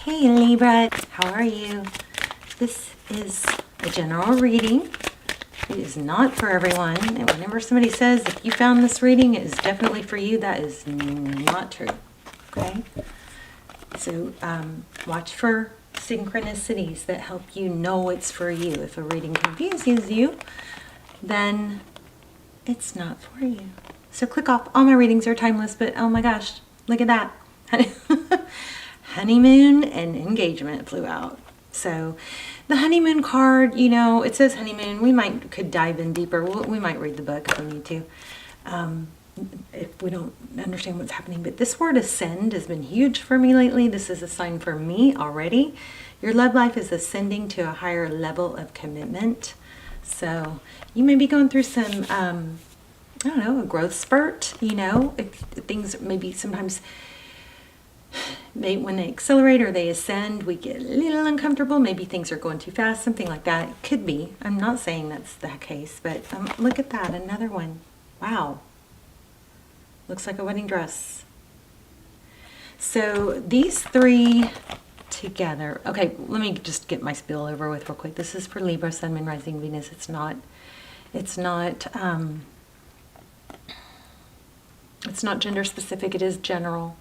Hey Libra, how are you? This is a general reading. It is not for everyone. And whenever somebody says, if you found this reading, it is definitely for you, that is not true. Okay? So watch for synchronicities that help you know it's for you. If a reading confuses you, then it's not for you. So click off. All my readings are timeless, but oh my gosh, look at that. Honeymoon and engagement flew out. So the honeymoon card, you know, it says honeymoon. We could dive in deeper. We might read the book if we need to, if we don't understand what's happening. But this word ascend has been huge for me lately. This is a sign for me already. Your love life is ascending to a higher level of commitment. So you may be going through some, I don't know, a growth spurt, you know, if things maybe sometimes when they accelerate or they ascend, we get a little uncomfortable. Maybe things are going too fast, something like that. It could be. I'm not saying that's the case, but look at that. Another one. Wow. Looks like a wedding dress. So these three together. Okay, let me just get my spiel over with real quick. This is for Libra, Sun, Moon, Rising, Venus. It's not gender specific. It is general.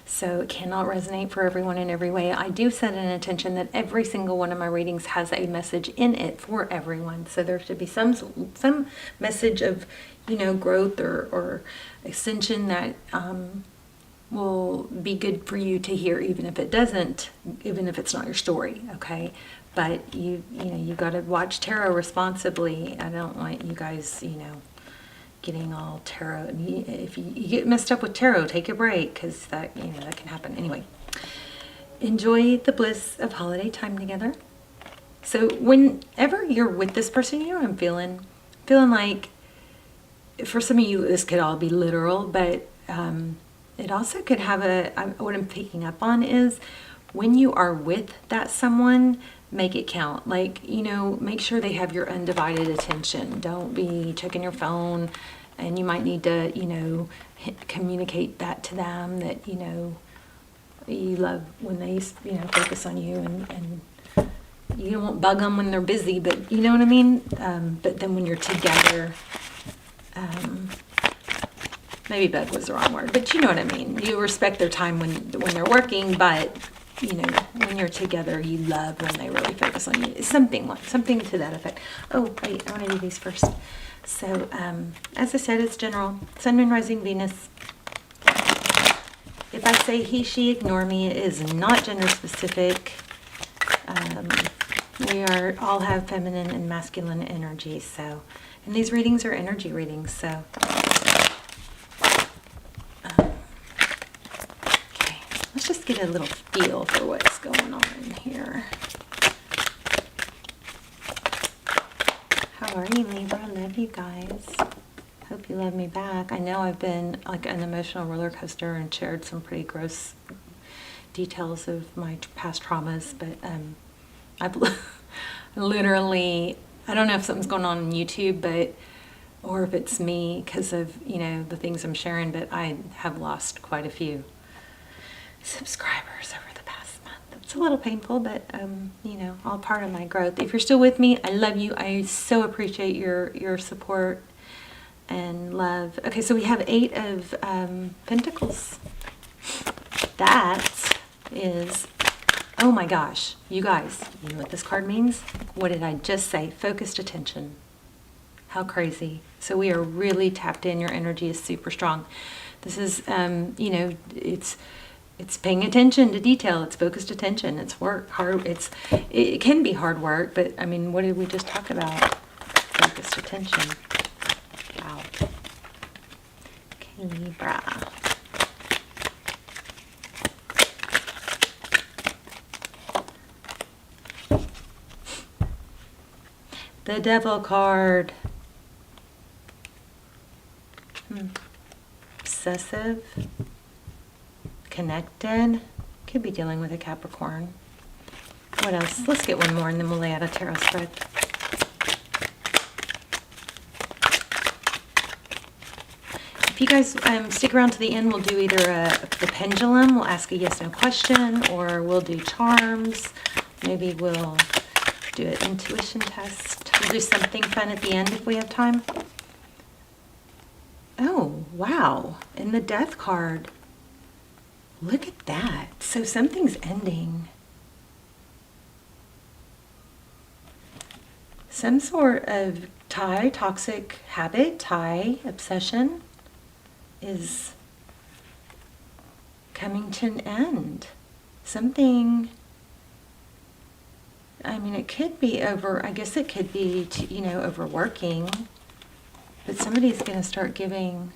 So it cannot resonate for everyone in every way. I do set an intention that every single one of my readings has a message in it for everyone. So there should be some message of, you know, growth or ascension that will be good for you to hear, even if it's not your story, okay? But you know, you got to watch tarot responsibly. I don't want you guys, you know, getting all tarot. If you get messed up with tarot, take a break, because that, you know, that can happen. Anyway, enjoy the bliss of holiday time together. So whenever you're with this person, you know, I'm feeling like, for some of you this could all be literal, but it also could have what I'm picking up on is when you are with that someone, make it count. Like, you know, make sure they have your undivided attention. Don't be checking your phone, and you might need to, you know, communicate that to them, that, you know, you love when they, you know, focus on you, and you won't bug them when they're busy, but you know what I mean? But then when you're together, maybe bug was the wrong word, but you know what I mean. You respect their time when they're working, but you know, when you're together, you love when they really focus on you. Something to that effect. Oh, wait, I want to do these first. So, as I said, it's general. Sun, Moon, Rising, Venus. If I say he, she, ignore me, it is not gender specific. We all have feminine and masculine energy. So, and these readings are energy readings. So. Let's just get a little feel for what's going on here. How are you, Libra? I love you guys. Hope you love me back. I know I've been like an emotional roller coaster and shared some pretty gross details of my past traumas, but I've literally, I don't know if something's going on YouTube, or if it's me because of, you know, the things I'm sharing, but I have lost quite a few subscribers over the past month. It's a little painful, but you know, all part of my growth. If you're still with me, I love you. I so appreciate your support and love. Okay, so we have 8 of Pentacles. That is, oh my gosh, you guys, you know what this card means? What did I just say? Focused attention. How crazy. So we are really tapped in. Your energy is super strong. This is, you know, it's paying attention to detail. It's focused attention. It's work hard. It can be hard work, but I mean, what did we just talk about? Focused attention. Wow. Okay, Libra. The Devil card. Obsessive. Connected. Could be dealing with a Capricorn. What else? Let's get one more and then we'll lay out a tarot spread. If you guys stick around to the end, we'll do either the pendulum, we'll ask a yes/no question, or we'll do charms. Maybe we'll do an intuition test. We'll do something fun at the end if we have time. Oh, wow. And the death card. Look at that. So something's ending. Some sort of toxic habit, obsession is coming to an end. Something, I mean, it could be over, I guess it could be, overworking, but somebody's going to start giving,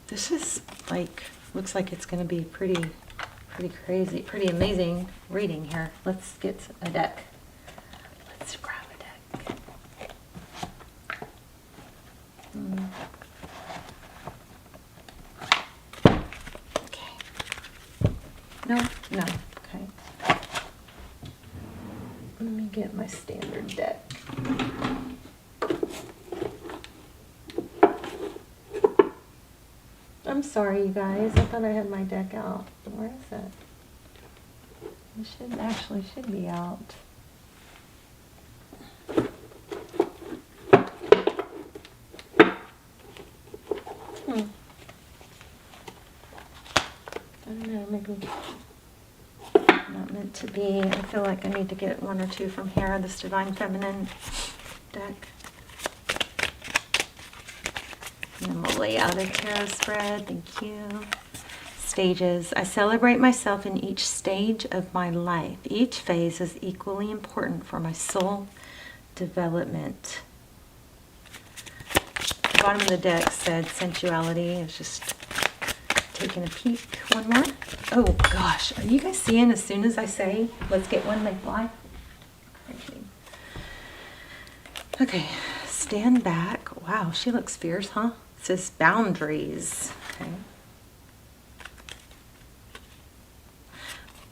this is like, looks like it's going to be pretty crazy, pretty amazing reading here. Let's get a deck. Let's grab a deck. Okay. No. Okay. Let me get my standard deck. I'm sorry, you guys. I thought I had my deck out. Where is it? It should be out. I don't know, maybe not meant to be. I feel like I need to get one or two from here, this Divine Feminine deck. And then we'll lay out a tarot spread. Thank you. Stages. I celebrate myself in each stage of my life. Each phase is equally important for my soul development. The bottom of the deck said sensuality. I was just taking a peek. One more. Oh gosh, are you guys seeing as soon as I say let's get one, they fly? Crazy. Okay, stand back. Wow, she looks fierce, huh? It says boundaries. Okay.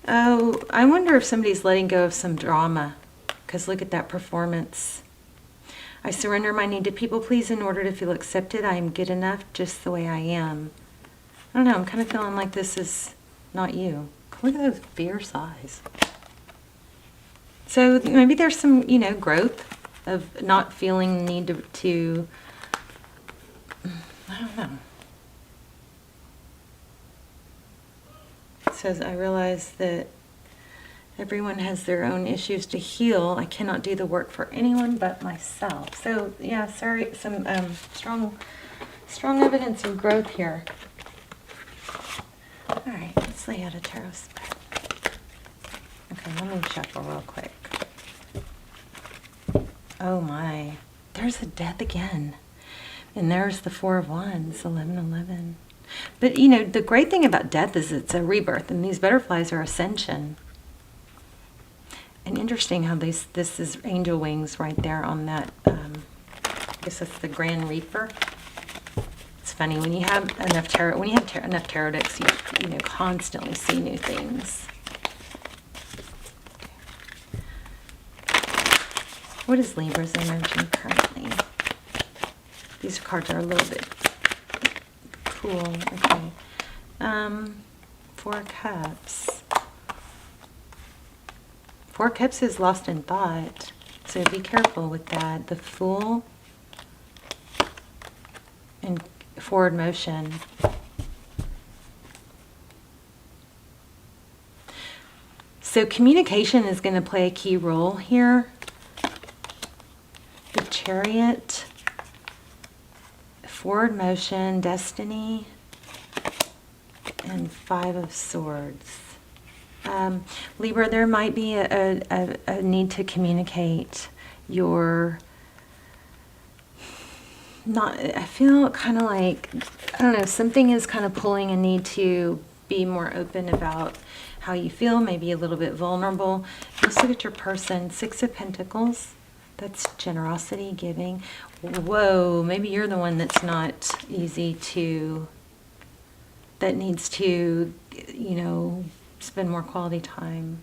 Oh, I wonder if somebody's letting go of some drama, because look at that performance. I surrender my need to people please in order to feel accepted. I am good enough just the way I am. I don't know, I'm kind of feeling like this is not you. Look at those fierce eyes. So maybe there's some, growth of not feeling the need to I don't know. It says, I realize that everyone has their own issues to heal. I cannot do the work for anyone but myself. So yeah, sorry, some strong evidence of growth here. All right, let's lay out a tarot spread. Okay, let me shuffle real quick. Oh my, there's a death again. And there's the Four of Wands, 1111. But the great thing about death is it's a rebirth, and these butterflies are ascension. And interesting how this is angel wings right there on that, I guess that's the Grand Reaper. It's funny, when you have enough tarot, enough tarot decks, you constantly see new things. What is Libra's energy currently? These cards are a little bit cool. Okay. 4 Cups. 4 Cups is lost in thought, so be careful with that. The Fool and forward motion. So communication is going to play a key role here. The Chariot, forward motion, destiny, and 5 of Swords. Libra, there might be a need to communicate your, I feel kind of like, I don't know, something is kind of pulling a need to be more open about how you feel, maybe a little bit vulnerable. Let's look at your person. 6 of Pentacles. That's generosity, giving. Whoa, maybe you're the one that's not easy to, that needs to, spend more quality time.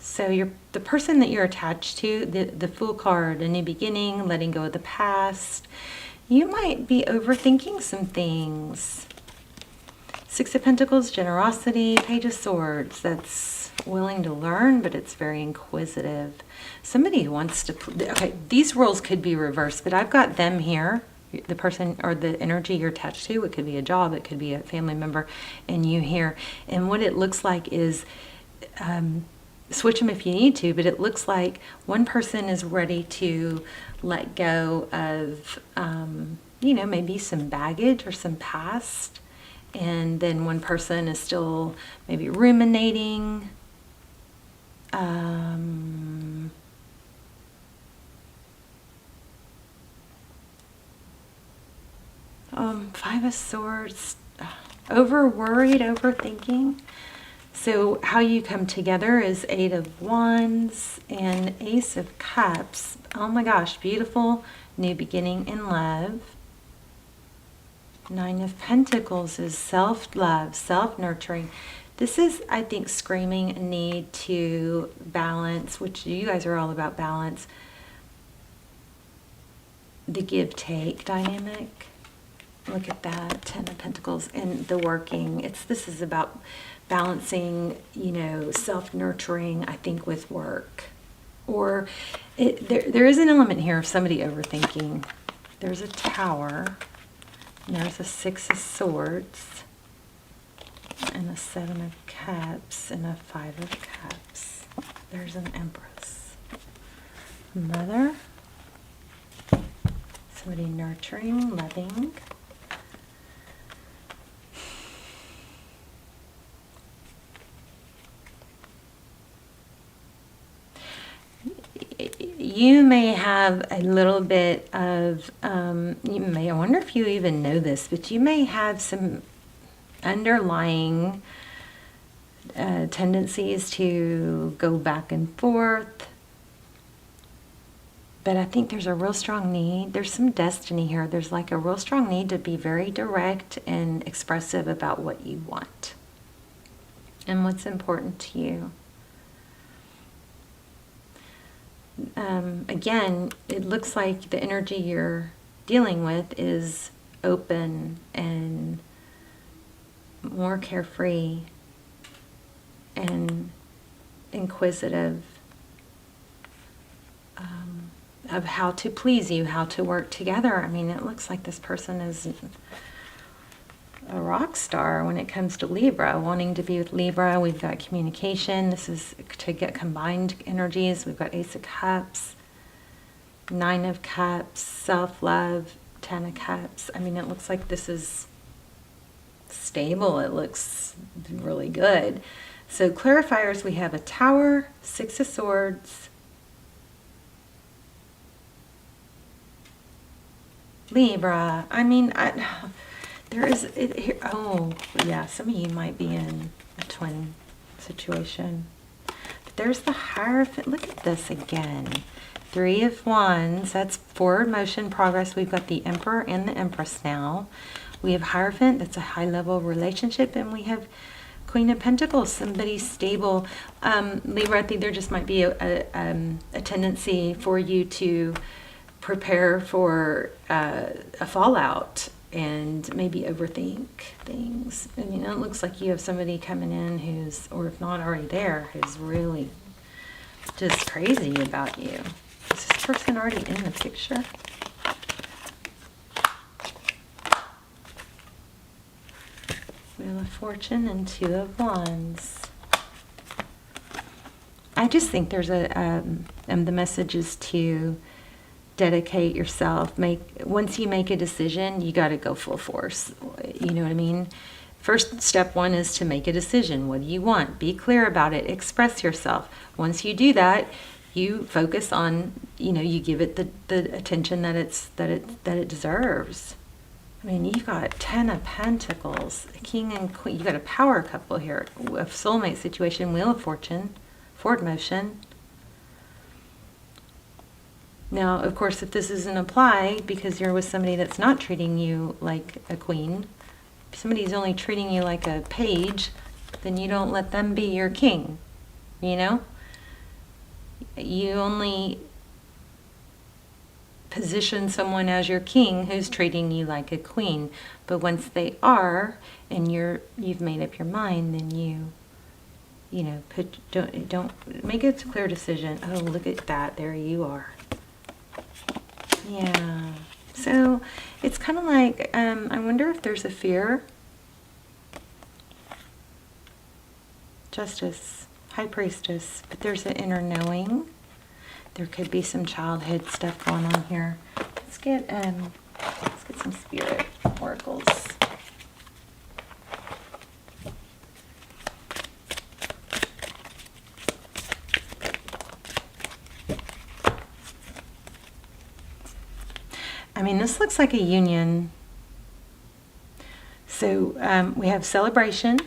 So the person that you're attached to, the Fool card, a new beginning, letting go of the past. You might be overthinking some things. Six of Pentacles, generosity. Page of Swords, that's willing to learn, but it's very inquisitive. Somebody who wants to, okay, these roles could be reversed, but I've got them here, the person or the energy you're attached to. It could be a job, it could be a family member, and you here. And what it looks like is, switch them if you need to, but it looks like one person is ready to let go of, maybe some baggage or some past. And then one person is still maybe ruminating. Five of Swords, over worried, overthinking. So how you come together is Eight of Wands and Ace of Cups. Oh my gosh, beautiful new beginning in love. Nine of Pentacles is self-love, self-nurturing. This is, I think, screaming a need to balance, which you guys are all about balance, the give-take dynamic. Look at that, Ten of Pentacles, and the working. This is about balancing, self-nurturing, I think, with work. Or there is an element here of somebody overthinking. There's a Tower. And there's a Six of Swords, and a Seven of Cups, and a Five of Cups. There's an Empress. Mother. Somebody nurturing, loving. You may have a little bit of, I wonder if you even know this, but you may have some underlying tendencies to go back and forth. But I think there's a real strong need. There's some destiny here. There's like a real strong need to be very direct and expressive about what you want and what's important to you. Again, it looks like the energy you're dealing with is open and more carefree and inquisitive of how to please you, how to work together. I mean, it looks like this person is a rock star when it comes to Libra, wanting to be with Libra. We've got communication. This is to get combined energies. We've got Ace of Cups, Nine of Cups, self-love, Ten of Cups. I mean, it looks like this is stable. It looks really good. So clarifiers, we have a Tower, Six of Swords, Libra. I mean, there is it here. Oh, yeah, some of you might be in a twin situation. But there's the Hierophant. Look at this again. Three of Wands. That's forward motion, progress. We've got the Emperor and the Empress now. We have Hierophant. That's a high-level relationship. And we have Queen of Pentacles, somebody stable. Libra, I think there just might be a tendency for you to prepare for a fallout and maybe overthink things. And it looks like you have somebody coming in who's, or if not already there, who's really just crazy about you. Is this person already in the picture? Wheel of Fortune and Two of Wands. I just think there's the message is to dedicate yourself. Once you make a decision, you got to go full force. You know what I mean? First step one is to make a decision. What do you want? Be clear about it. Express yourself. Once you do that, you focus on, you give it the attention that it deserves. I mean, you've got Ten of Pentacles, King and Queen. You got a power couple here, a soulmate situation, Wheel of Fortune, forward motion. Now, of course, if this doesn't apply because you're with somebody that's not treating you like a queen, if somebody's only treating you like a page, then you don't let them be your king, you only position someone as your king who's treating you like a queen. But once they are, and you've made up your mind, then you know, don't make a clear decision. Oh, look at that, there you are. Yeah. So it's kind of like, I wonder if there's a fear. Justice, High Priestess, but there's an inner knowing. There could be some childhood stuff going on here. Let's get some spirit oracles. I mean, this looks like a union. So we have celebration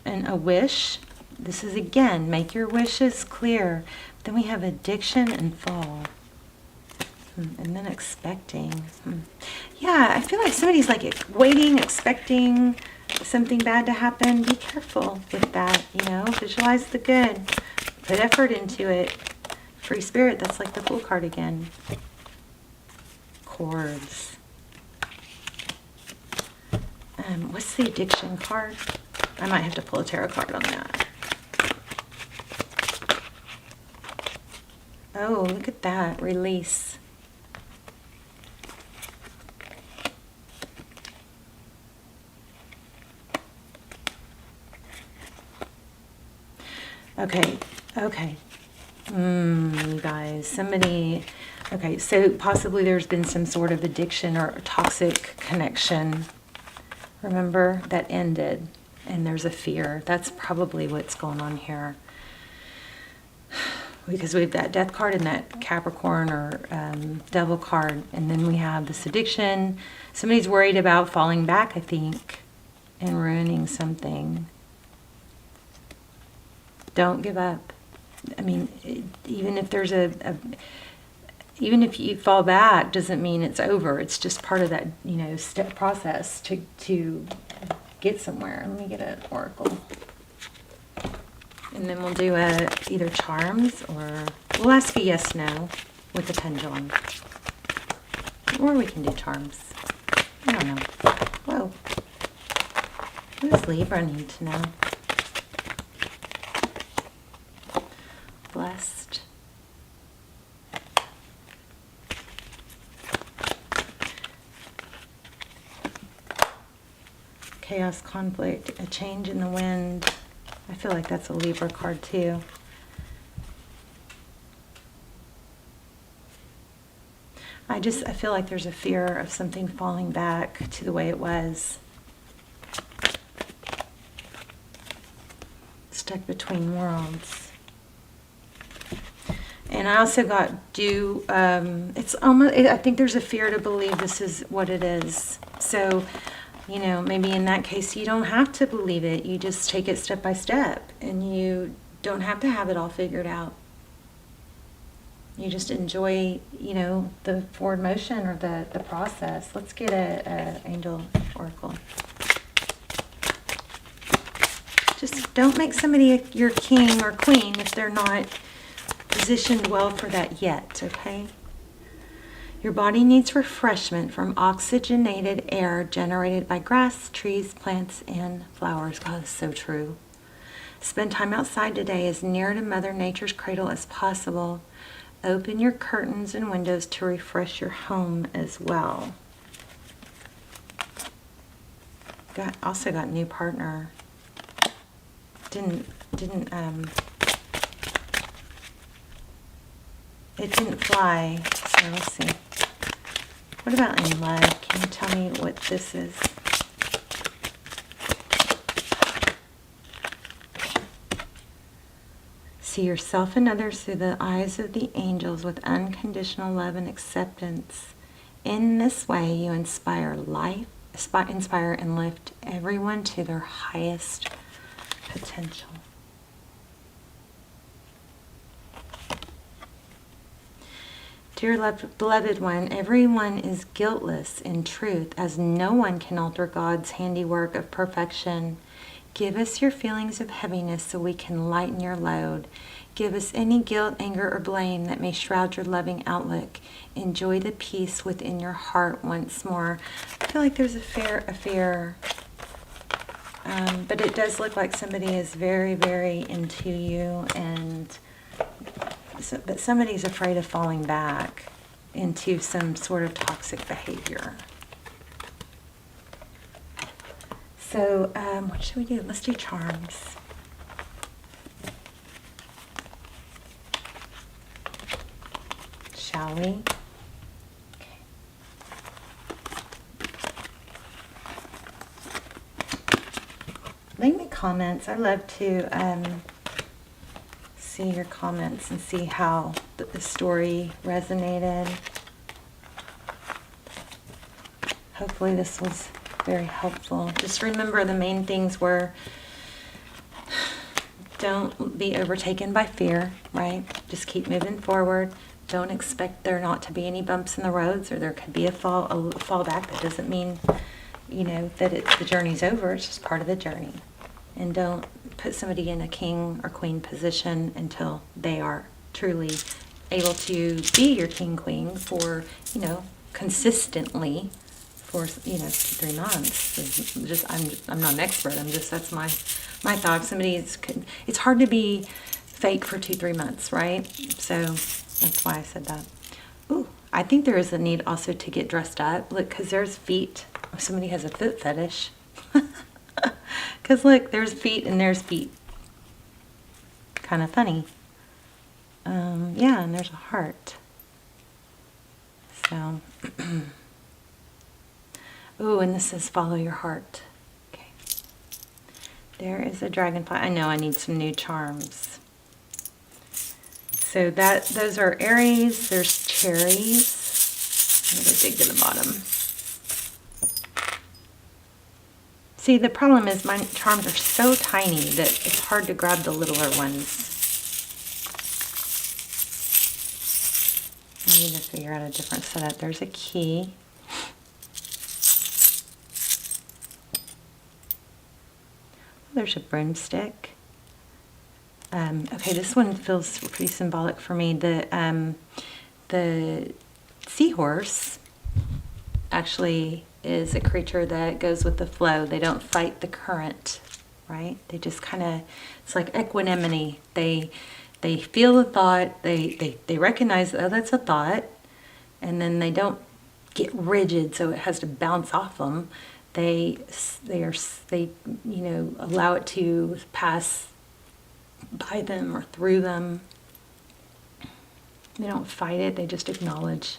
and a wish. This is, again, make your wishes clear. Then we have addiction and fall. And then expecting. Yeah, I feel like somebody's like waiting, expecting something bad to happen. Be careful with that, you know. Visualize the good. Put effort into it. Free spirit, that's like the Fool card again. Cords. What's the addiction card? I might have to pull a tarot card on that. Oh, look at that. Release. Okay. You guys, somebody... Okay, so possibly there's been some sort of addiction or toxic connection. Remember? That ended. And there's a fear. That's probably what's going on here. Because we have that Death card and that Capricorn or Devil card. And then we have this addiction. Somebody's worried about falling back, I think, and ruining something. Don't give up. I mean, even if there's even if you fall back, doesn't mean it's over. It's just part of that, you know, step process to get somewhere. Let me get an oracle. And then we'll do either charms or we'll ask a yes, no with the pendulum. Or we can do charms. I don't know. Whoa. What does Libra need to know? Blessed. Chaos, conflict, a change in the wind. I feel like that's a Libra card too. I feel like there's a fear of something falling back to the way it was. Stuck between worlds. And I also got it's almost, I think there's a fear to believe this is what it is. So, you know, maybe in that case, you don't have to believe it. You just take it step by step. And you don't have to have it all figured out. You just enjoy, you know, the forward motion or the process. Let's get a angel oracle. Just don't make somebody your king or queen if they're not positioned well for that yet, okay? Your body needs refreshment from oxygenated air generated by grass, trees, plants, and flowers. God, that's so true. Spend time outside today as near to Mother Nature's cradle as possible. Open your curtains and windows to refresh your home as well. Also got new partner. It didn't fly, so let's see. What about in love? Can you tell me what this is? See yourself and others through the eyes of the angels with unconditional love and acceptance. In this way, you inspire and lift everyone to their highest potential. Dear beloved one, everyone is guiltless in truth, as no one can alter God's handiwork of perfection. Give us your feelings of heaviness so we can lighten your load. Give us any guilt, anger, or blame that may shroud your loving outlook. Enjoy the peace within your heart once more. I feel like there's a fear. But it does look like somebody is very, very into you, but somebody's afraid of falling back into some sort of toxic behavior. So, what should we do? Let's do charms. Shall we? Okay. Leave me comments. I love to see your comments and see how the story resonated. Hopefully this was very helpful. Just remember the main things were, don't be overtaken by fear, right? Just keep moving forward. Don't expect there not to be any bumps in the roads, or there could be a fall back. That doesn't mean, that the journey's over. It's just part of the journey. And don't put somebody in a king or queen position until they are truly able to be your king, queen for, consistently for, 2-3 months. I'm not an expert. That's my thought. It's hard to be fake for 2-3 months, right? So that's why I said that. Ooh, I think there is a need also to get dressed up. Look, because there's feet. Somebody has a foot fetish. Because look, there's feet and there's feet. Kind of funny. Yeah, and there's a heart. So, oh, and this says follow your heart. Okay. There is a dragonfly. I know I need some new charms. So those are Aries. There's cherries. I'm going to dig to the bottom. See, the problem is my charms are so tiny that it's hard to grab the littler ones. I need to figure out a different setup. There's a key. There's a broomstick. Okay, this one feels pretty symbolic for me. The seahorse actually is a creature that goes with the flow. They don't fight the current, right? They just kind of, it's like equanimity. They feel the thought. They recognize, oh, that's a thought, and then they don't get rigid, so it has to bounce off them. They allow it to pass by them or through them. They don't fight it. They just acknowledge,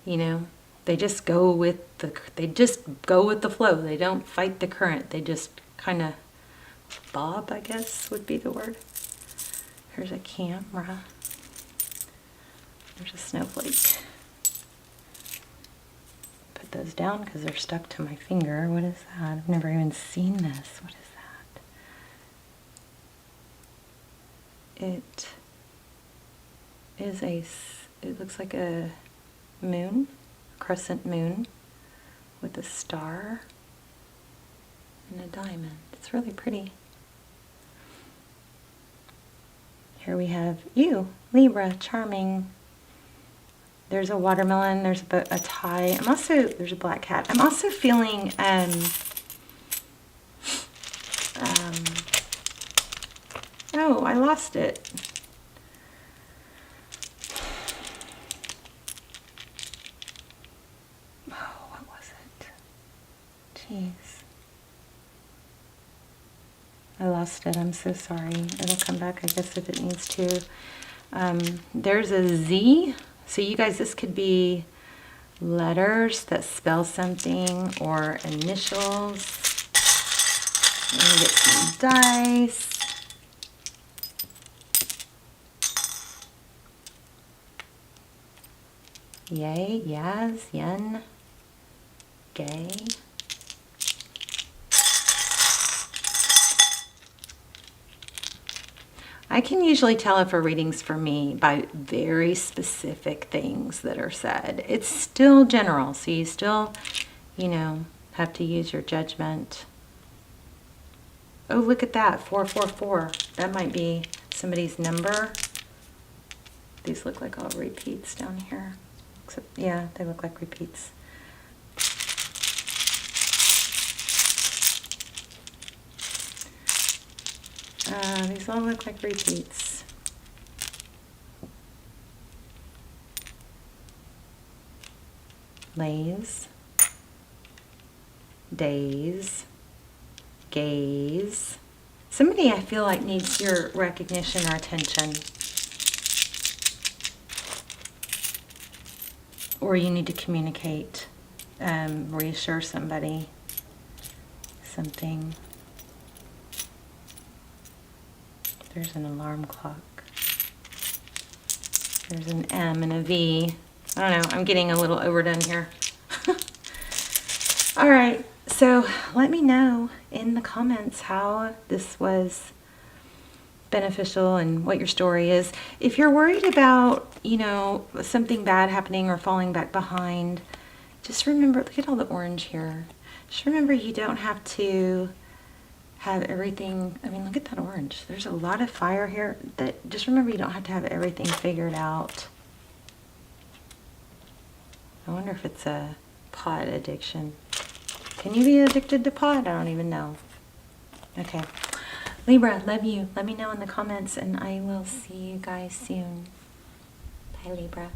They just go with the flow. They don't fight the current. They just kind of bob, I guess would be the word. Here's a camera. There's a snowflake. Put those down because they're stuck to my finger. What is that? I've never even seen this. What is that? It looks like a moon. Crescent moon with a star and a diamond. It's really pretty. Here we have you, Libra, charming. There's a watermelon. There's a tie. There's a black cat. I'm also feeling oh, I lost it. Jeez. I lost it. I'm so sorry. It'll come back, I guess, if it needs to. There's a Z. So you guys, this could be letters that spell something or initials. Let me get some dice. Yay, Yaz, Yen, Gay. I can usually tell if a reading's for me by very specific things that are said. It's still general, so you still, have to use your judgment. Oh, look at that, 444. That might be somebody's number. These look like all repeats down here. Except, yeah, they look like repeats. These all look like repeats. Lays, days, gaze. Somebody I feel like needs your recognition or attention. Or you need to communicate, reassure somebody, something. There's an alarm clock. There's an M and a V. I don't know, I'm getting a little overdone here. All right, so let me know in the comments how this was beneficial and what your story is. If you're worried about, you know, something bad happening or falling back behind, just remember, look at all the orange here. Just remember you don't have to have everything, I mean, look at that orange. There's a lot of fire here. Just remember you don't have to have everything figured out. I wonder if it's a pot addiction. Can you be addicted to pot? I don't even know. Okay. Libra, love you. Let me know in the comments, and I will see you guys soon. Bye, Libra.